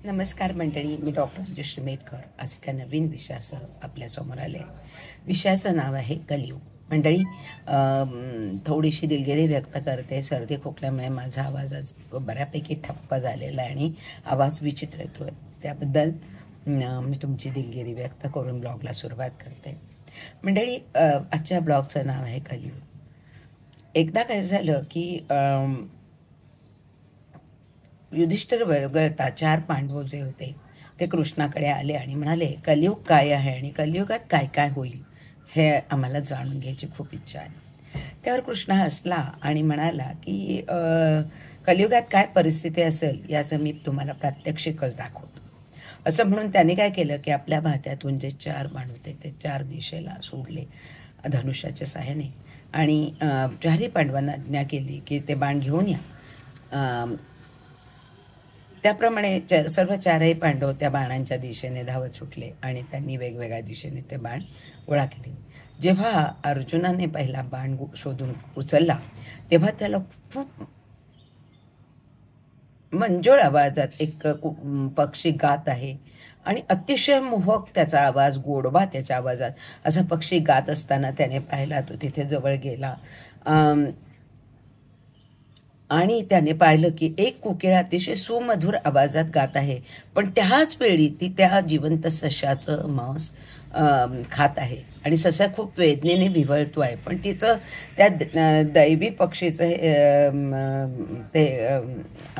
नमस्कार मंडळी, मी डॉक्टर राजश्री मेटकर आज एका नवीन विषयासह आपल्यासमोर आले. विषयाचं नाव आहे कलियुग. मंडळी, थोडीशी दिलगिरी व्यक्त करते. सर्दी खोकल्यामुळे माझा आवाज आज बऱ्यापैकी ठप्प झालेला आहे आणि आवाज विचित्र येतोय. त्याबद्दल मी तुमची दिलगिरी व्यक्त करून ब्लॉगला सुरुवात करते. मंडळी, आजच्या ब्लॉगचं नाव आहे कलियुग. एकदा काय झालं की युधिष्ठिर वगळता 4 पांडव जे होते ते कृष्णाकडे आले आणि म्हणाले, कलियुग काय आहे आणि कलियुगात काय काय होईल हे आम्हाला जाणून घ्यायची खूप इच्छा आहे. त्यावर कृष्ण हसला आणि म्हणाला की कलियुगात काय परिस्थिती असेल याचं मी तुम्हाला प्रात्यक्षिकच दाखवतो. असं म्हणून त्याने काय केलं की आपल्या भात्यातून जे 4 बाण होते ते 4 दिशेला सोडले धनुष्याच्या सहाय्याने आणि 4ही पांडवांना आज्ञा केली की ते बाण घेऊन या. त्याप्रमाणे सर्व 4ही पांडव त्या बाणांच्या दिशेने धावत सुटले आणि त्यांनी वेगवेगळ्या दिशेने ते बाण गोळा केले. जेव्हा अर्जुनाने पहिला बाण शोधून उचलला तेव्हा त्याला खूप मंजूळ आवाजात एक पक्षी गात आहे आणि अतिशय मोहक त्याचा आवाज, गोडवा त्याच्या आवाजात. असा पक्षी गात असताना त्याने पाहिला. तो तिथे जवळ गेला आणि त्याने पाहिलं की एक कोकिळा अतिशय सुमधुर आवाजात गात आहे, पण त्याच वेळी ती त्या जिवंत सशाचं मांस खात आहे आणि ससा खूप वेदनेने विव्हळतो आहे. पण तिचं त्या दैवी पक्षीचं ते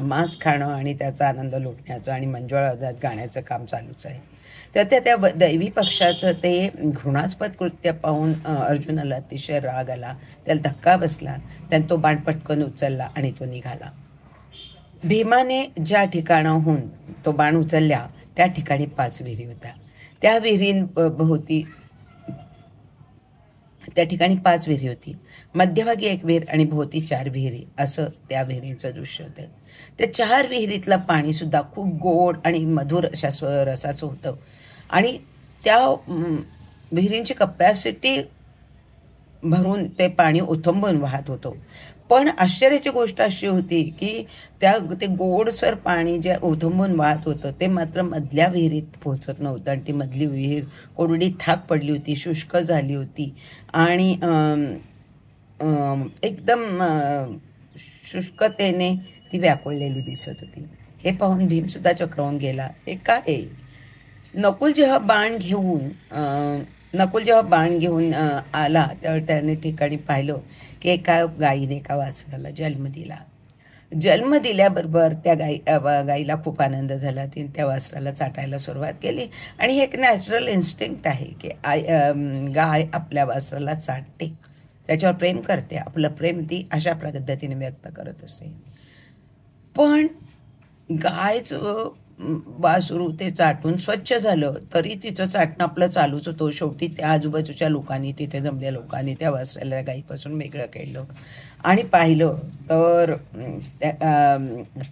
मांस खाणं आणि त्याचा आनंद लुटण्याचं आणि मंजुळ आवाजात गाण्याचं काम चालूच आहे. तर त्या दैवी पक्षाचं ते घृणास्पद कृत्य पाहून अर्जुनाला अतिशय राग आला. त्याला धक्का बसला. त्याने तो बाण पटकन उचलला आणि तो निघाला. भीमाने ज्या ठिकाणाहून तो बाण उचलला त्या ठिकाणी 5 विहिरी होत्या. त्या विहिरींभोवती त्या ठिकाणी 5 विहिरी होती. मध्यभागी 1 विहीर आणि भोवती 4 विहिरी असं त्या विहिरींचं दृश्य होतं. त्या 4 विहिरीतलं पाणी सुद्धा खूप गोड आणि मधुर अशा रसाचं होतं आणि त्या विहिरींची कपॅसिटी भरून ते पाणी ओथंबून वाहत होतं. पण आश्चर्याची गोष्ट अशी होती की ते गोडसर पाणी जे ओथंबून वाहत होतं ते मात्र मधल्या विहिरीत पोहोचत नव्हतं आणि ती मधली विहीर कोरडी थाक पडली होती, शुष्क झाली होती आणि एकदम शुष्कतेने ती व्याकुळलेली दिसत होती. हे पाहून भीमसुद्धा चक्रावून गेला. हे काय? नकुल जेव्हा बाण घेऊन आला त्यावर त्याने ठिकाणी पाहिलं की एका गायीने एका वासराला जन्म दिला. जन्म दिल्याबरोबर त्या गाईला खूप आनंद झाला. तिने त्या वासराला चाटायला सुरुवात केली आणि हे एक नॅचरल इन्स्टिंक्ट आहे की गाय आपल्या वासराला चाटते, त्याच्यावर प्रेम करते. आपलं प्रेम ती अशा पद्धतीने व्यक्त करत असते. पण गायचं वासरू ते चाटून स्वच्छ झालं तरी तिचं चाटणं आपलं चालूच होतं. शेवटी त्या आजूबाजूच्या लोकांनी, तिथे जमलेल्या लोकांनी त्या वासराला गाईपासून वेगळं केलं आणि पाहिलं तर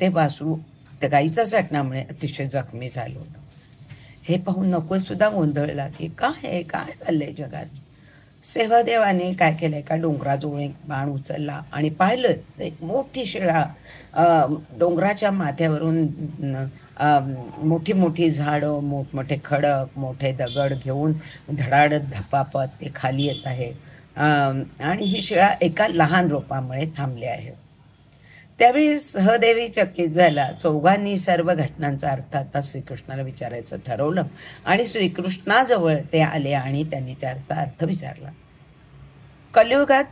ते वासरू त्या गाईच्या चाटण्यामुळे अतिशय जखमी झालं होतं. हे पाहून नकुलसुद्धा गोंधळला की काय चाललंय जगात. सेवादेवाने काय केलं, एका डोंगराजवळ एक बाण उचलला आणि पाहिलं तर एक मोठी शिळा डोंगराच्या माथ्यावरून मोठी मोठी झाडं, मोठमोठे खडक, मोठे दगड घेऊन धडाडत धपापत ते खाली येत आहे आणि ही शिळा एका लहान रोपामुळे थांबली आहे. त्यावेळी सहदेवी चकित झाला. चौघांनी सर्व घटनांचा अर्थ आता श्रीकृष्णाला विचारायचं ठरवलं आणि श्रीकृष्णाजवळ ते आले आणि त्यांनी त्याचा अर्थ विचारला. कलियुगात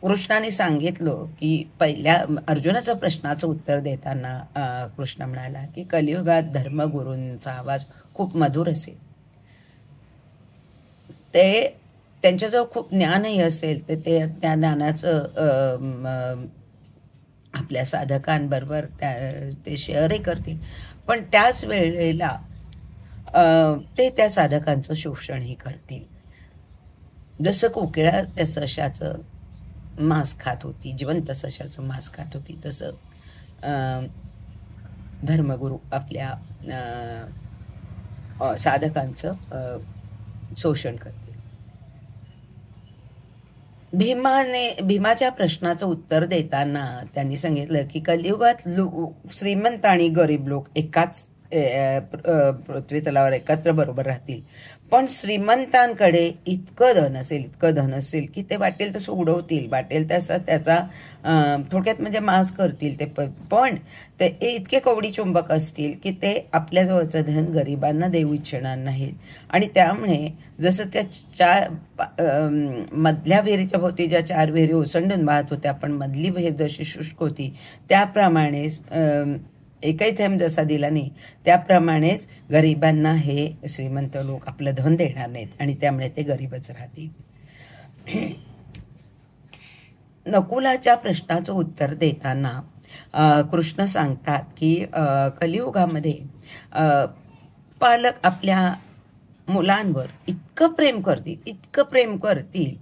कृष्णाने सांगितलं की पहिल्या अर्जुनाच्या प्रश्नाचं उत्तर देताना कृष्ण म्हणाला की कलियुगात धर्मगुरूंचा आवाज खूप मधुर असेल. ते त्यांच्याजवळ खूप ज्ञानही असेल तर ते त्या ज्ञानाचं आपल्या साधकांबरोबर ते शेअरही करतील, पण त्याच वेळेला ते त्या साधकांचं शोषणही करतील. जसं कोकिळा त्या सशाचं मांस खात होती, जिवंत सशाचं मांस खात होती, तसं धर्मगुरू आपल्या साधकांचं शोषण करतील. भीमाच्या प्रश्नाचं उत्तर देताना त्यांनी सांगितलं की कलियुगात श्रीमंत आणि गरीब लोक एकाच पृथ्वी तलावर एकत्र बरोबर राहतील, पण श्रीमंतांकडे इतकं धन असेल की ते वाटेल तसं उडवतील, वाटेल तसं त्याचा थोडक्यात म्हणजे मास करतील ते, पण ते इतके कवडी चुंबक असतील की ते आपल्याजवळचं धन गरिबांना देऊ इच्छिणार नाहीत. आणि त्यामुळे जसं त्या मधल्या विहिरीच्या भोवती ज्या 4 विहिरी ओसंडून वाहत होत्या, पण मधली विहीर जशी शुष्क होती त्याप्रमाणे एकही थेंब जसा दिला नाही, त्याप्रमाणेच गरिबांना हे श्रीमंत लोक आपलं धन देणार नाहीत आणि त्यामुळे ते गरीबच राहतील. नकुलाच्या प्रश्नाचं उत्तर देताना कृष्ण सांगतात की कलियुगामध्ये पालक आपल्या मुलांवर इतकं प्रेम करतील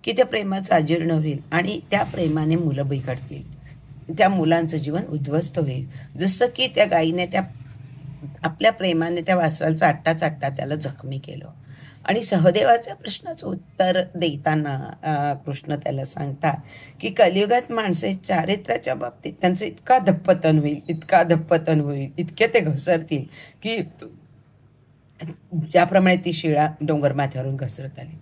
की त्या प्रेमाचं अजीर्ण होईल आणि त्या प्रेमाने मुलं बिघडतील, त्या मुलांचं जीवन उद्ध्वस्त होईल. जसं की त्या गाईने त्या आपल्या प्रेमाने त्या वासराला चाटता त्याला जखमी केलं. आणि सहदेवाच्या प्रश्नाचं उत्तर देताना कृष्ण त्याला सांगतात की कलियुगात माणसे चारित्र्याच्या बाबतीत त्यांचं इतका धप्पतन होईल, इतके ते घसरतील की ज्याप्रमाणे ती शिळा डोंगर माथ्यावरून घसरत आली.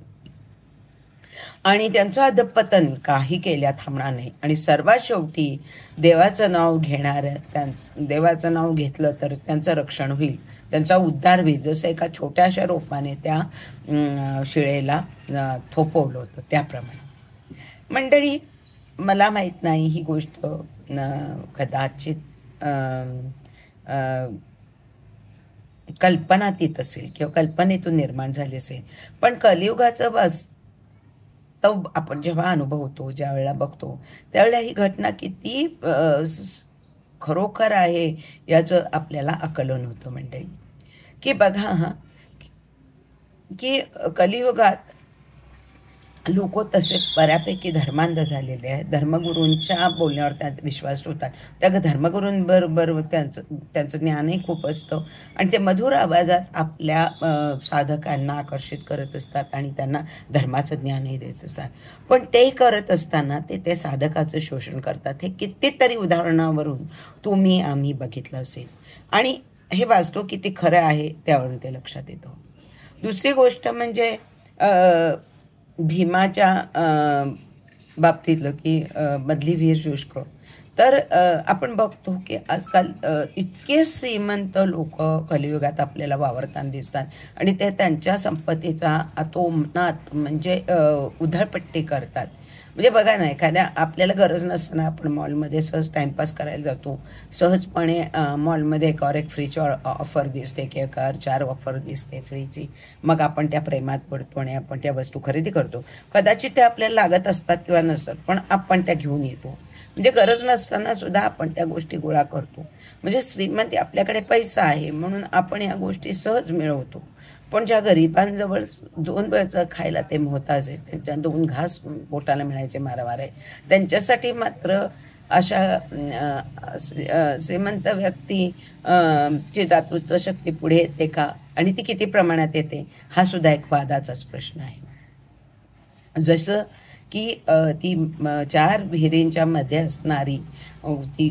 आणि त्यांचं अधपतन काही केल्या थांबणार नाही. आणि सर्वात शेवटी देवाचं नाव देवाचं नाव घेतलं तर त्यांचं रक्षण होईल, त्यांचा उद्धार होईल. जसं एका छोट्याशा रोपाने त्या शिळेला थोपवलं होतं त्याप्रमाणे. मंडळी, मला माहीत नाही ही गोष्ट कदाचित कल्पनातीत असेल किंवा कल्पनेतून निर्माण झाली असेल, पण कलियुगाचं वास्तव आपण जेव्हा अनुभवतो, ज्या वेळेला बघतो, त्यावेळेला ही घटना किती खरोखर आहे याचं आपल्याला आकलन होतं मंडळी. की बघा की कलियुगात लोक तसे बऱ्यापैकी धर्मांध झालेले आहेत. धर्मगुरूंच्या बोलण्यावर त्यांचा विश्वास ठेवतात. त्या धर्मगुरूंबरोबर त्यांचं ज्ञानही खूप असतं आणि ते मधुर आवाजात आपल्या साधकांना आकर्षित करत असतात आणि त्यांना धर्माचं ज्ञानही देत असतात. पण ते करत असताना ते साधकाचं शोषण करतात. हे कितीतरी उदाहरणावरून तुम्ही आम्ही बघितलं असेल आणि हे वास्तव किती खरं आहे त्यावरून ते लक्षात येतं. दुसरी गोष्ट म्हणजे भीमाच्या बाबतीतलं की मधली विहीर शुष्क, तर आपण बघतो की आजकाल इतके श्रीमंत लोक कलियुगात आपल्याला वावरताना दिसतात आणि ते त्यांच्या संपत्तीचा अतोनात म्हणजे उधळपट्टी करतात. म्हणजे बघा ना, एखाद्या आपल्याला गरज नसताना आपण मॉलमध्ये सहज टाईमपास करायला जातो, सहजपणे मॉलमध्ये एकावर एक फ्रीची ऑफर दिसते की एकावर 4 ऑफर दिसते फ्रीची, मग आपण त्या प्रेमात पडतो आणि आपण त्या वस्तू खरेदी करतो. कदाचित त्या आपल्याला लागत असतात किंवा नसतात, पण आपण त्या घेऊन येतो. म्हणजे गरज नसताना सुद्धा आपण त्या गोष्टी गोळा करतो. म्हणजे श्रीमंती, आपल्याकडे पैसा आहे म्हणून आपण ह्या गोष्टी सहज मिळवतो. पण ज्या गरिबांजवळ 2 वेळचं खायला ते मोहताज आहे, त्यांच्या 2 घास पोटाला मिळायचे मारामार आहे, त्यांच्यासाठी मात्र अशा श्रीमंत व्यक्ती ची दातृत्व शक्ती पुढे येते का आणि ती किती प्रमाणात येते, हा सुद्धा एक वादाचाच प्रश्न आहे. जसं की ती 4 विहिरींच्या मध्ये असणारी ती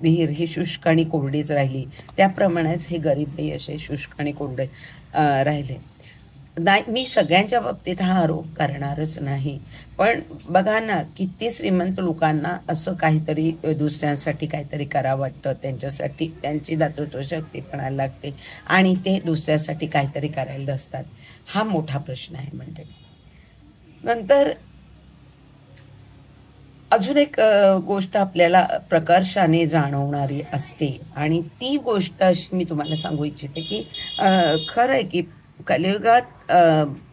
विहीर ही शुष्क आणि कोरडीच राहिली, त्याप्रमाणेच हे गरीबही असे शुष्क आणि कोरडे राहिले. नाही, मी सगळ्यांच्या बाबतीत हा आरोप करणारच नाही, पण बघा ना, किती श्रीमंत लोकांना असं काहीतरी दुसऱ्यांसाठी काहीतरी करावं वाटतं, त्यांच्यासाठी त्यांची दातृत्व शक्ती पणायला लागते आणि ते दुसऱ्यासाठी काहीतरी करायला असतात. हा मोठा प्रश्न आहे मंडळी. नंतर अजून एक गोष्ट आपल्याला प्रकर्षाने जाणवणारी असते आणि ती गोष्ट अशी मी तुम्हाला सांगू इच्छिते की खरं आहे की कलियुगात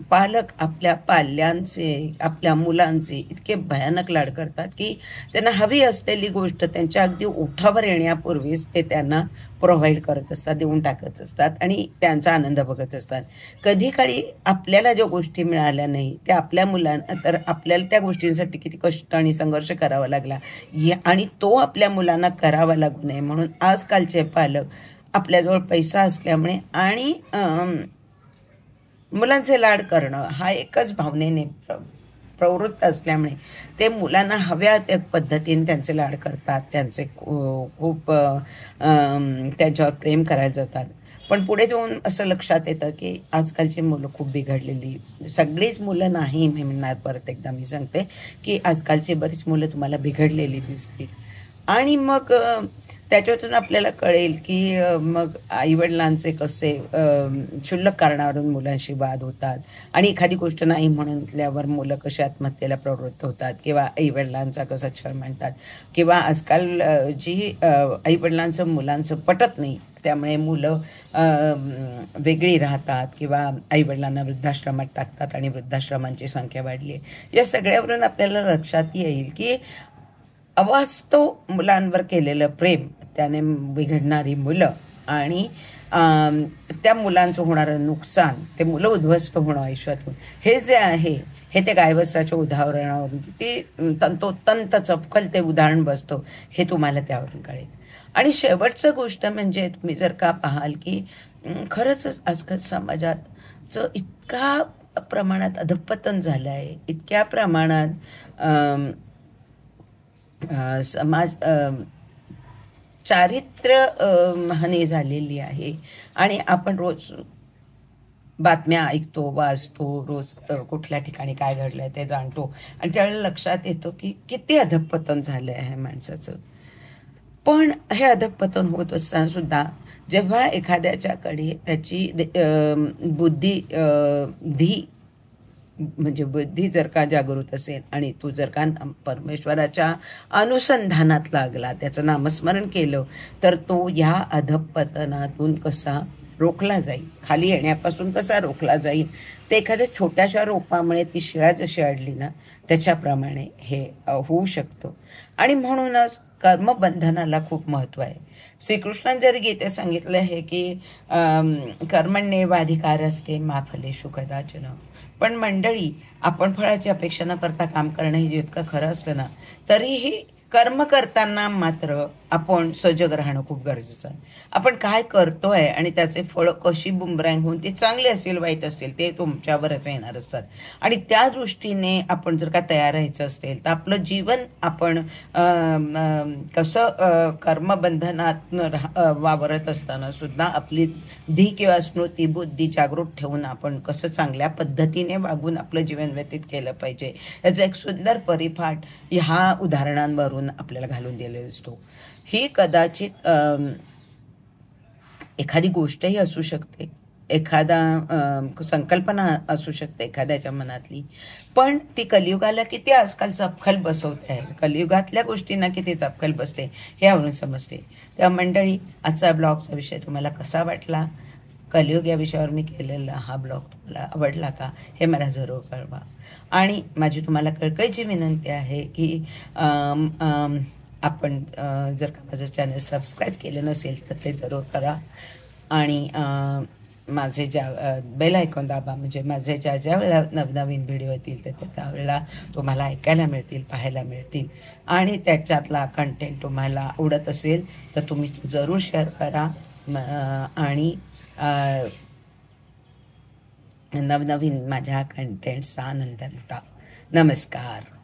पालक आपल्या पाल्यांचे, आपल्या मुलांचे इतके भयानक लाड करतात की त्यांना हवी असलेली गोष्ट त्यांच्या अगदी ओठावर येण्यापूर्वीच ते त्यांना प्रोव्हाइड करत असतात, देऊन टाकत असतात आणि त्यांचा आनंद बघत असतात. कधी काळी आपल्याला ज्या गोष्टी मिळाल्या नाही त्या आपल्या मुलांना, तर आपल्याला त्या गोष्टींसाठी किती कष्ट आणि संघर्ष करावा लागला आणि तो आपल्या मुलांना करावा लागू नये म्हणून आजकालचे पालक आपल्याजवळ पैसा असल्यामुळे आणि मुलांचे लाड करणं हा एकच भावनेने प्रवृत्त असल्यामुळे ते मुलांना हव्या त्या पद्धतीने त्यांचे लाड करतात, त्यांचे खूप त्यांच्यावर प्रेम करायला जातात. पण पुढे जाऊन असं लक्षात येतं की आजकालची मुलं खूप बिघडलेली, सगळीच मुलं नाही मी म्हणणार, परत एकदा मी सांगते की आजकालची बरीच मुलं तुम्हाला बिघडलेली दिसतील. आणि मग त्याच्यातून आपल्याला कळेल की मग आईवडिलांचे कसे क्षुल्लक कारणावरून मुलांशी वाद होतात आणि एखादी गोष्ट नाही म्हटल्यावर मुलं कशी आत्महत्येला प्रवृत्त होतात किंवा आईवडिलांचा कसा छळ म्हणतात किंवा आजकाल जी आईवडिलांचं मुलांचं पटत नाही त्यामुळे मुलं वेगळी राहतात किंवा आईवडिलांना वृद्धाश्रमात टाकतात आणि वृद्धाश्रमांची संख्या वाढली आहे. या सगळ्यावरून आपल्याला लक्षात येईल की अवास्तव मुलांवर केलेलं प्रेम त्याने बिघडणारी मुलं आणि त्या मुलांचं होणारं नुकसान, ते मुलं उद्ध्वस्त होणं आयुष्यातून, हे जे आहे हे ते गायवस्त्राच्या उदाहरणावरून किती तंतोतंत चपखल ते उदाहरण बसतं हे तुम्हाला त्यावरून कळेल. आणि शेवटचं गोष्ट म्हणजे तुम्ही जर का पाहाल की खरंच आजकाल समाजाचं इतका प्रमाणात अधःपतन झालं आहे, इतक्या प्रमाणात समाज चारित्र्य हानी झालेली आहे. आणि आपण रोज बातम्या ऐकतो, वाचतो, रोज कुठल्या ठिकाणी काय घडलंय ते जाणतो आणि त्यावेळेला लक्षात येतो की किती अधःपतन झालं आहे माणसाचं. पण हे अधःपतन होत असताना सुद्धा जेव्हा एखाद्याच्याकडे त्याची बुद्धी म्हणजे बुद्धी जर का जागृत असेल आणि तू जर का परमेश्वराच्या अनुसंधानात लागला, त्याचं नामस्मरण केलं, तर तो या अधःपतनातून कसा रोखला जाईल, खाली येण्यापासून कसा रोखला जाईल, ते एखाद्या छोट्याशा रोपामुळे ती शिळा जशी अडली ना त्याच्याप्रमाणे हे होऊ शकतं. आणि म्हणूनच कर्मबंधनाला खूप महत्त्व आहे. श्रीकृष्णाने जरी गीतेत सांगितलं आहे की कर्मण्येवाधिकार असते मा फलेषु कदाचन. पण मंडळी, आपण फळाची अपेक्षा न करता काम करणं हे जितकं खरं असलं ना, तरीही कर्म करताना मात्र आपण सजग राहणं खूप गरजेचं आहे. आपण काय करतोय आणि त्याचे फळ कशी बुमरँग होऊन ते चांगले असतील वाईट असतील ते तुमच्यावरच येणार असतात. आणि त्या दृष्टीने आपण जर का तयार राहायचं असेल तर आपलं जीवन आपण कसं कर्मबंधनात वावरत असताना सुद्धा आपली धी किंवा स्मृती बुद्धी जागृत ठेवून आपण कसं चांगल्या पद्धतीने वागून आपलं जीवन व्यतीत केलं पाहिजे याचा एक सुंदर परिपाठ ह्या उदाहरणांवरून आपल्याला घालून दिलेला असतो. ही कदाचित एखादी गोष्टही असू शकते, एखादा संकल्पना असू शकते एखाद्याच्या मनातली, पण ती कलियुगाला किती आजकाल चपखल बसवते आहे, कलियुगातल्या गोष्टींना किती चपखल बसते हे यावरून समजते. तेव्हा मंडळी, आजचा ब्लॉगचा विषय तुम्हाला कसा वाटला, कलियुग या विषयावर मी केलेला हा ब्लॉग तुम्हाला आवडला का हे मला जरूर कळवा. आणि माझी तुम्हाला कळकळीची विनंती आहे की आपण जर का माझं चॅनल सबस्क्राईब केलं नसेल तर ते जरूर करा. आणि माझे ज्या बेल आयकॉन दाबा, म्हणजे माझे ज्या वेळेला नवनवीन व्हिडिओ येतील ते त्यावेळेला तुम्हाला ऐकायला मिळतील, पाहायला मिळतील. आणि त्याच्यातला कंटेंट तुम्हाला आवडत असेल तर तुम्ही जरूर शेअर करा आणि नवनवीन माझ्या कंटेंट्सचा आनंद लुटा. नमस्कार.